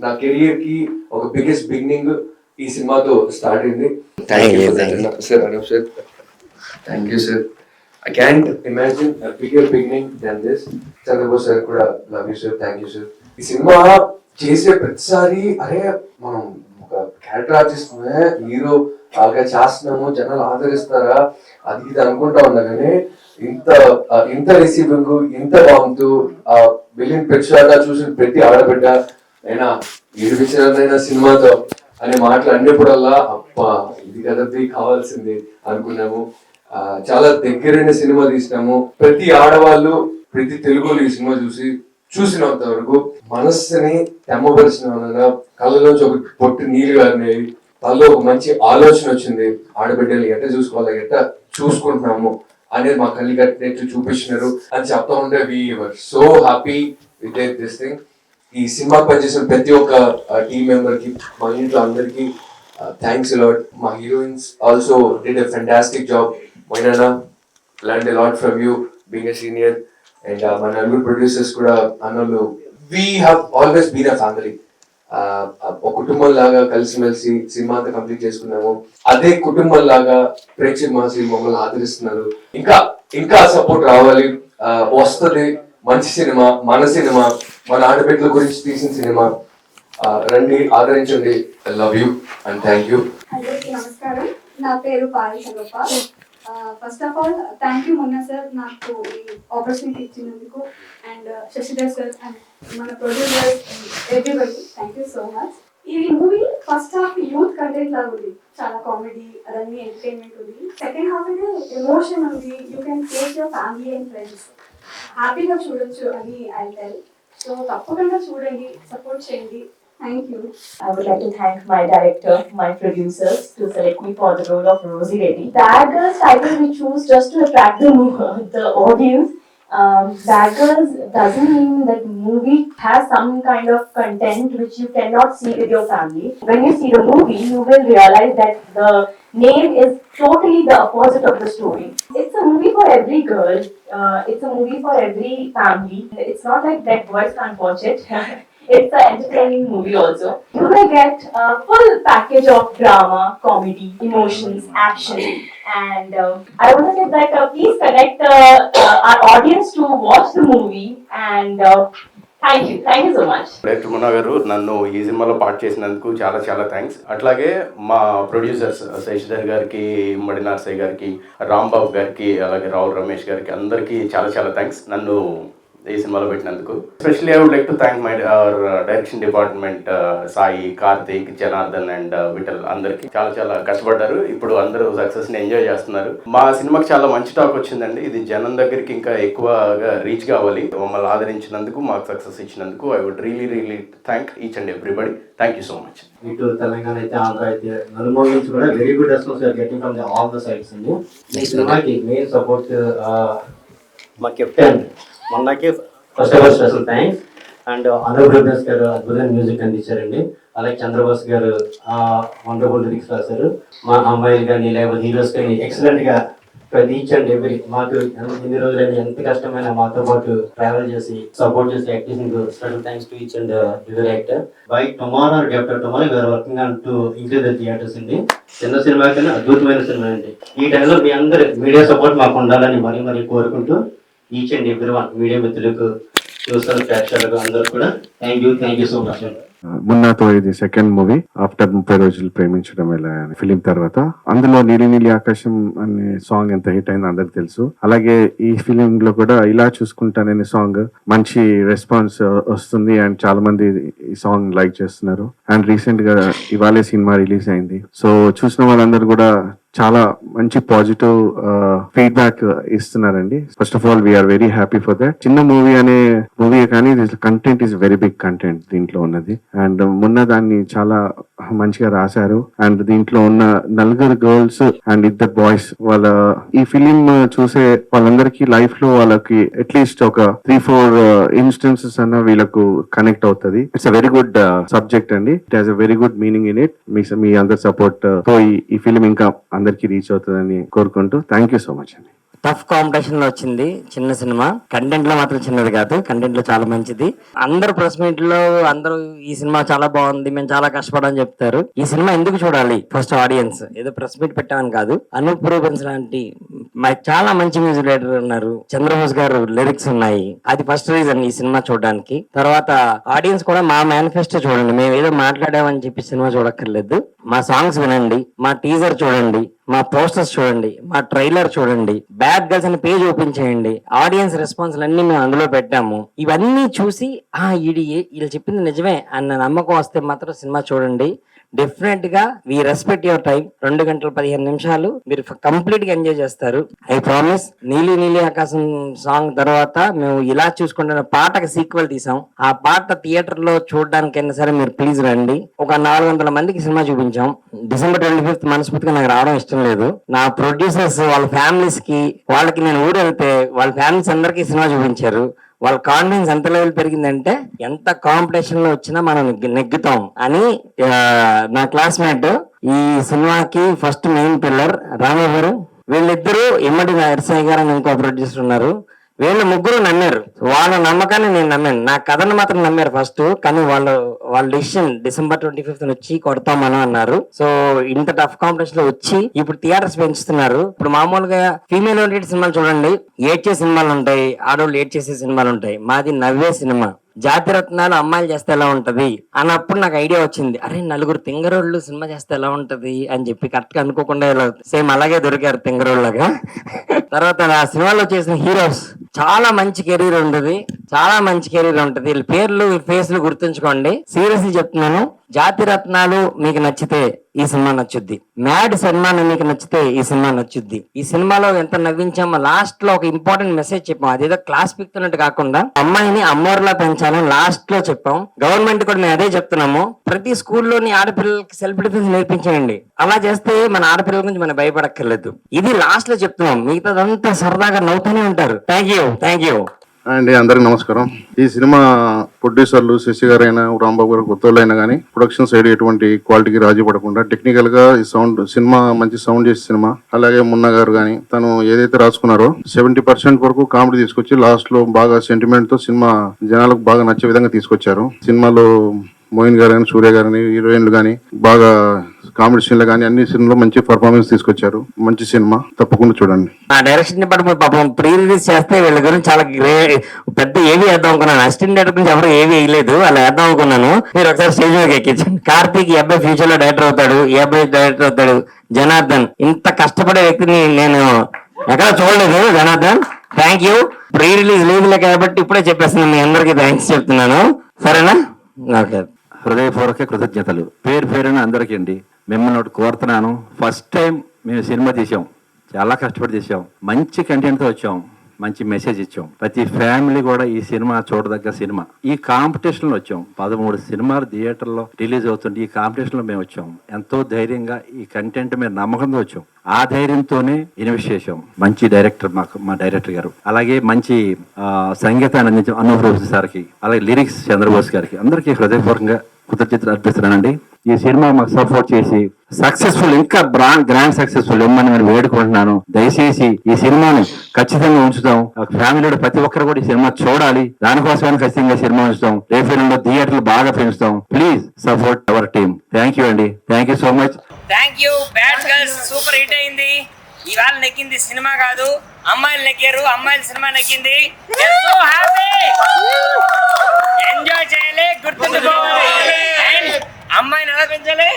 నా కెరియర్ కి ఒక బిగ్గెస్ట్ బిగినింగ్ ఈ సినిమాతో స్టార్ట్ అయింది. Sir Anoop sir, thank you sir. I can't imagine a bigger beginning than this. Chandrabose sir కూడా love you sir, thank you sir. ఈ సినిమా చేసే ప్రతిసారి అరే మనం ఒక క్యారెక్టర్ ఆర్టిస్ట్ హీరో బాగా చేస్తున్నాము, జనాలు ఆదరిస్తారా అది ఇది అనుకుంటా ఉన్నా కానీ ఇంత రిసీవింగ్, ఇంత బాగుంటూ ఆ బిలియన్ పెచ్చాగా చూసిన ప్రతి ఆడబిడ్డ అయినా ఏడిపించినైనా సినిమాతో అనే మాటలు అన్నప్పుడల్లా అప్ప ఇది కదది కావాల్సింది అనుకున్నాము. చాలా దగ్గరైన సినిమా తీసినాము. ప్రతి ఆడవాళ్ళు, ప్రతి తెలుగులో ఈ సినిమా చూసినంత వరకు మనస్సుని తెమ్మపరిచిన కళ్ళలోంచి ఒక పొట్టు నీళ్లు గారినాయి. తనలో ఒక మంచి ఆలోచన వచ్చింది, ఆడబిడ్డలు ఎట్ట చూసుకోవాలి, ఎట్ట చూసుకుంటున్నాము అనేది మా కళ్ళు కట్టినట్టు చూపించినారు అని చెప్తా ఉంటే we are so happy with this thing. ఈ సినిమా పనిచేసిన ప్రతి ఒక్క టీమ్ మెంబర్ కి, మా ఇంట్లో అందరికి థ్యాంక్స్ అలాట్. మా heroines also did a fantastic job. Moinana, learned a lot from you being a senior, and my nalguru producers kuda annallu. We have always been a family. ఒక కుటుంబం లాగా కలిసిమెలిసి cinema అంతా కంప్లీట్ చేసుకున్నాము. అదే కుటుంబం లాగా ప్రేక్షక మహాశీలు మమ్మల్ని ఆదరిస్తున్నారు. ఇంకా సపోర్ట్ రావాలి, వస్తుంది మంచి సినిమా, మన ఆడబిడ్డల గురించి తీసిన సినిమా. రండి, ఆదరించండి. I love you and thank you. అందరికీ నమస్కారం. నా పేరు Pari Sangappa. First of all thank you Monna sir నాకు ఈ ఆపర్చునిటీ ఇచ్చినందుకు, అండ్ శశిధర్ సార్ అండ్ మన producer everybody thank you so much. ఈ movie first half youth content లాగా ఉంది, చాలా కామెడీ అదన్నీ ఎంటర్టైన్మెంట్ ఉంది. సెకండ్ హాఫ్ అయితే ఎమోషన్ ఉంది. You can take your family and friends, హ్యాపీగా చూడొచ్చు అని ఐ టెల్. సో తప్పకుండా చూడండి, సపోర్ట్ చేయండి. Thank you. I would like to thank my director, my producers to select me for the role of Rosie Reddy. Bad Girls title we choose just to attract the audience. Bad Girls doesn't mean that movie has some kind of content which you cannot see with your family. When you see the movie, you will realize that the name is totally the opposite of the story. It's a movie for every girl. It's a movie for every family. It's not like that boys can't watch it. It's an entertaining movie also. You will get a full package of drama, comedy, emotions, action, and I want to say that please connect our audience to watch the movie, and thank you so much. Director Munna గారు నన్ను ఈ సినిమాలో part చేసినందుకు చాలా thanks. అట్లాగే మా producers Shashidhar గారికి, మడి నర్సయ్య గారికి, రాంబాబు గారికి, అలాగే రావుల్ రమేష్ గారికి అందరికీ చాలా థ్యాంక్స్ నన్ను ఈ సినిమాలో పెట్టినందుకు. Especially I would like to thank my direction department, Sai, Karthik, Janardhan and Vithal అందరికి చాలా కష్టపడ్డారు. ఇప్పుడు అందరూ సక్సెస్ ని ఎంజాయ్ చేస్తున్నారు. మా సినిమాకి చాలా మంచి టాక్ వచ్చిందండి. ఇది జనం దగ్గరికి ఇంకా ఎక్కువగా రీచ్ కావాలి. మమ్మల్ని ఆదరించినందుకు, మాకు సక్సెస్ ఇచ్చినందుకు I would really thank each and everybody. Thank you so much. ఇటు తెలంగాణ అయితే, ఆంధ్ర అయితే, నలుమూల నుంచి కూడా very good response are getting from all the sides అండి. ఈ సినిమాకి మెయిన్ సపోర్ట్ మా కెప్టెన్ మొన్నకి first of all special thanks. And Anoop brothers గారు అద్భుతమైన మ్యూజిక్ అందించారండి. అలాగే చంద్రబోస్ గారు వండర్ఫుల్ లిరిక్స్ రాశారు. మా అమ్మాయిలు కానీ లేకపోతే హీరోస్ కానీ ఎక్సలెంట్ గా ప్రతి ఈచ్ అండ్ ఎవ్రీ మాకు ఎన్ని రోజులైనా ఎంత కష్టమైన మాతో పాటు ట్రావెల్ చేసి సపోర్ట్ చేసి యాక్ట్ చేసిన special thanks to each and every actor. By tomorrow or day after tomorrow we are working on to increase the theatres అండి. చిన్న సినిమా కన్నా అద్భుతమైన సినిమా అండి. ఈ టైంలో మీ అందరి మీడియా సపోర్ట్ మాకు ఉండాలని మరీ కోరుకుంటూ each and every one media మిత్రులకు, చూస్తారు ప్రేక్షకులకు అందరూ కూడా థ్యాంక్ యూ సో మచ్. మున్నాతో ఇది సెకండ్ మూవీ ఆఫ్టర్ 30 రోజులు ప్రేమించడం ఎలా ఫిలిం తర్వాత. అందులో నీలి ఆకాశం అనే సాంగ్ ఎంత హిట్ అయిందో అందరికి తెలుసు. అలాగే ఈ ఫిలిం లో కూడా ఇలా చూసుకుంటాననే సాంగ్ మంచి రెస్పాన్స్ వస్తుంది అండ్ చాలా మంది ఈ సాంగ్ లైక్ చేస్తున్నారు. అండ్ రీసెంట్ గా ఇవాళే సినిమా రిలీజ్ అయింది. సో చూసిన వాళ్ళందరూ కూడా చాలా మంచి పాజిటివ్ ఫీడ్బ్యాక్ ఇస్తున్నారండి. First of all we are very happy for that. చిన్న మూవీ అనే మూవీ కానీ content is very big content దీంట్లో ఉన్నది. అండ్ మొన్న దాన్ని చాలా మంచిగా రాశారు. అండ్ దీంట్లో ఉన్న నలుగురు గర్ల్స్ అండ్ 2 బాయ్స్ వాళ్ళ ఈ ఫిలిం చూసే వాళ్ళందరికీ లైఫ్ లో వాళ్ళకి అట్లీస్ట్ ఒక 3-4 ఇన్స్టెన్సెస్ అన్న వీళ్ళకు కనెక్ట్ అవుతుంది. It's a very good subject అండి. It has a very good meaning in it. మీ అందరి సపోర్ట్ తో ఈ ఫిలిం ఇంకా అందరికి రీచ్ అవుతుందని కోరుకుంటూ థ్యాంక్ యూ సో మచ్ అండి. టఫ్ కాంపిటీషన్ లో వచ్చింది చిన్న సినిమా. కంటెంట్ లో మాత్రం చిన్నది కాదు, కంటెంట్ లో చాలా మంచిది. అందరూ ప్రెస్ మీట్ లో అందరూ ఈ సినిమా చాలా బాగుంది, మేము చాలా కష్టపడని చెప్తారు. ఈ సినిమా ఎందుకు చూడాలి? ఫస్ట్ ఆడియన్స్ ఏదో ప్రెస్ మీట్ పెట్టామని కాదు, అనూప్ రూబెన్స్ లాంటి చాలా మంచి మ్యూజిక్ డైరెక్టర్ ఉన్నారు, చంద్రబోస్ గారు లిరిక్స్ ఉన్నాయి. అది ఫస్ట్ రీజన్ ఈ సినిమా చూడడానికి. తర్వాత ఆడియన్స్ కూడా మా మేనిఫెస్టో చూడండి, మేము ఏదో మాట్లాడామని చెప్పి సినిమా చూడక్కర్లేదు. మా సాంగ్స్ వినండి, మా టీజర్ చూడండి, మా పోస్టర్స్ చూడండి, మా ట్రైలర్ చూడండి, బ్యాడ్ గర్ల్స్ అని పేజ్ ఓపెన్ చేయండి. ఆడియన్స్ రెస్పాన్స్ అన్ని మేము అందులో పెట్టాము. ఇవన్నీ చూసి వీళ్ళు చెప్పింది నిజమే అన్న నమ్మకం వస్తే మాత్రం సినిమా చూడండి. డెఫినెట్ గా వి రెస్పెక్ట్ యువర్ టైం. 2 గంటల 15 నిమిషాలు మీరు కంప్లీట్ గా ఎంజాయ్ చేస్తారు. I promise. నీలి నీలి ఆకాశం సాంగ్ తర్వాత మేము ఇలా చూసుకుంటున్న పాటకి సీక్వెల్ తీసాం. ఆ పాట థియేటర్ లో చూడడానికైనా సరే మీరు ప్లీజ్ రండి. ఒక 400 మందికి సినిమా చూపించాం. December 25th మనస్ఫూర్తిగా నాకు రావడం ఇష్టం లేదు. నా ప్రొడ్యూసర్స్ వాళ్ళ ఫ్యామిలీస్ కి, వాళ్ళకి నేను ఊరు వెళ్తే వాళ్ళ ఫ్యామిలీస్ అందరికీ సినిమా చూపించారు. వాళ్ళ కాన్ఫిడెన్స్ ఎంత లెవెల్ పెరిగిందంటే ఎంత కాంపిటీషన్ లో వచ్చినా మనం నెగ్గుతాం అని. నా క్లాస్మేట్ ఈ సినిమాకి ఫస్ట్ మెయిన్ పిల్లర్ రామయ్య గారు, వీళ్ళిద్దరూ ఇమ్మడి నరసయ్య గారు అని ఇంకో ప్రొడ్యూసర్ ఉన్నారు. వీళ్ళు ముగ్గురు నమ్మారు. వాళ్ళ నమ్మకాన్ని నేను నమ్మాను. నా కథను మాత్రం నమ్మారు ఫస్ట్, కానీ వాళ్ళ డిసిషన్ December 25th వచ్చి కొడతాం మనం అన్నారు. సో ఇంత టఫ్ కాంపిటీషన్ లో వచ్చి ఇప్పుడు థియేటర్స్ పెంచుతున్నారు. ఇప్పుడు మామూలుగా ఫీమేల్ ఓరియంటెడ్ సినిమాలు చూడండి, ఏడ్చే సినిమాలు ఉంటాయి, ఆడవాళ్ళు ఏడ్చేసే సినిమాలు ఉంటాయి. మాది నవ్వే సినిమా. జాతిరత్నాలు అమ్మాయిలు చేస్తే ఎలా ఉంటది అన్నప్పుడు నాకు ఐడియా వచ్చింది. అరే 4 తింగరోళ్ళు సినిమా చేస్తే ఎలా ఉంటది అని చెప్పి కరెక్ట్ గా అనుకోకుండా సేమ్ అలాగే దొరికారు తింగరోళ్ళగా. తర్వాత నా సినిమాలో చేసిన హీరోస్ చాలా మంచి కెరీర్ ఉంటుంది, చాలా మంచి కెరీర్ ఉంటుంది. వీళ్ళ పేర్లు ఫేస్లు గుర్తుంచుకోండి. సీరియస్లీ చెప్తున్నాను. జాతిరత్నాలు మీకు నచ్చితే ఈ సినిమా నచ్చుద్ది. మ్యాడ్ సన్మాన్ మీకు నచ్చితే ఈ సినిమా నచ్చుద్ది. ఈ సినిమాలో ఎంత నవ్వించామో, లాస్ట్ లో ఒక ఇంపార్టెంట్ మెసేజ్ చెప్పాం. అదేదో క్లాస్ పిక్తున్నట్టు కాకుండా అమ్మాయిని అమ్మోర్లా పెంచాలని లాస్ట్ లో చెప్పాం. గవర్నమెంట్ కూడా మేము అదే చెప్తున్నాము. ప్రతి స్కూల్లోని ఆడపిల్లలకి సెల్ఫ్ డిఫెన్స్ నేర్పించండి. అలా చేస్తే మన ఆడపిల్లల గురించి మనం భయపడక్కర్లేదు. ఇది లాస్ట్ లో చెప్తున్నాం. మిగతాదంతా సరదాగా నవ్వుతూనే ఉంటారు. Thank you. అండి, అందరికి నమస్కారం. ఈ సినిమా ప్రొడ్యూసర్లు శశి గారైనా రాంబాబు గారు కొత్త అయినా కానీ ప్రొడక్షన్ సైడ్ ఎటువంటి క్వాలిటీకి రాజీ పడకుండా టెక్నికల్ గా ఈ సినిమా మంచి సౌండ్ చేసే సినిమా. అలాగే మున్నా గారు కానీ తను ఏదైతే రాసుకున్నారో 70% వరకు కామెడీ తీసుకొచ్చి లాస్ట్ లో బాగా సెంటిమెంట్ తో సినిమా జనాలకు బాగా నచ్చే విధంగా తీసుకొచ్చారు. సినిమాలో మోయిన్ గారు కానీ, సూర్య గారిని, హీరోయిన్లు కానీ బాగా కామెడీ సీన్లు కానీ అన్ని సినిమాలో మంచి పర్ఫార్మెన్స్ తీసుకొచ్చారు. మంచి సినిమా, తప్పకుండా చూడండి. ఆ డైరెక్షన్ డిపార్ట్మెంట్ పాపం ప్రీ రిలీజ్ చేస్తే వీళ్ళ గురించి చాలా పెద్ద ఏవి వేద్దాం అనుకున్నాను. అసిస్టెంట్ డైరెక్టర్ గురించి ఎవరు ఏవి వేయలేదు, అలా వేద్దాం అనుకున్నాను. మీరు ఒకసారి స్టేజ్ మీద ఎక్కించండి. కార్తీక్ ఈ అబ్బాయి ఫ్యూచర్ లో డైరెక్టర్ అవుతాడు, ఈ అబ్బాయి డైరెక్టర్ అవుతాడు. జనార్దన్, ఇంత కష్టపడే వ్యక్తిని నేను ఎక్కడ చూడలేదు. Janardhan thank you. Pre release లేదులే కాబట్టి ఇప్పుడే చెప్పేస్తున్నాను. మీ అందరికీ థ్యాంక్స్ చెప్తున్నాను. సరేనా? ఓకే. హృదయపూర్వక కృతజ్ఞతలు పేరున అందరికీ అండి. మిమ్మల్ని ఒకటి కోరుతున్నాను. ఫస్ట్ టైం మేము సినిమా తీసాం, చాలా కష్టపడి తీసాం, మంచి కంటెంట్తో వచ్చాం, మంచి మెసేజ్ ఇచ్చాం. ప్రతి ఫ్యామిలీ కూడా ఈ సినిమా చూడదగ్గ సినిమా. ఈ కాంపిటీషన్లో వచ్చాం. 13 సినిమాలు థియేటర్లో రిలీజ్ అవుతుంది. ఈ కాంపిటీషన్లో మేము వచ్చాం. ఎంతో ధైర్యంగా ఈ కంటెంట్ మీద నమ్మకంతో వచ్చాం. ఆ ధైర్యంతోనే ఇన్వెస్ట్ చేసాం. మంచి డైరెక్టర్ మా డైరెక్టర్ గారు, అలాగే మంచి సంగీతాన్ని అందించాం అనూప్ రూబెన్స్ సార్కి, అలాగే లిరిక్స్ చంద్రబోస్ గారికి, అందరికీ హృదయపూర్వకంగా కృతజ్ఞతలు అర్పిస్తున్నానండి. ఈ సినిమా మాకు సపోర్ట్ చేసి సక్సెస్ఫుల్, ఇంకా గ్రాండ్ సక్సెస్ఫుల్ ఇమ్మని నేను వేడుకుంటున్నాను. దయచేసి ఈ సినిమాని ఖచ్చితంగా ఉంచుతాం. ఫ్యామిలీలో ప్రతి ఒక్కరు కూడా ఈ సినిమా చూడాలి. దానికోసమే ఖచ్చితంగా సినిమా ఉంచుతాం. రేపు థియేటర్లు బాగా పెంచుతాం. Please support our team. Thank you అండి. Thank you so much. Thank you. Bad girls super hit అయింది. ఇవాళ నెక్కింది సినిమా కాదు, అమ్మాయిలు నెక్కారు. అమ్మాయిల సినిమా నెక్కింది. ఎంజాయ్ చేయాలి, గుర్తుంచుకోవాలి. అమ్మాయిని ఎలా పెంచాలి?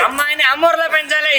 అమ్మాయిని అమ్మోర్లో పెంచాలి.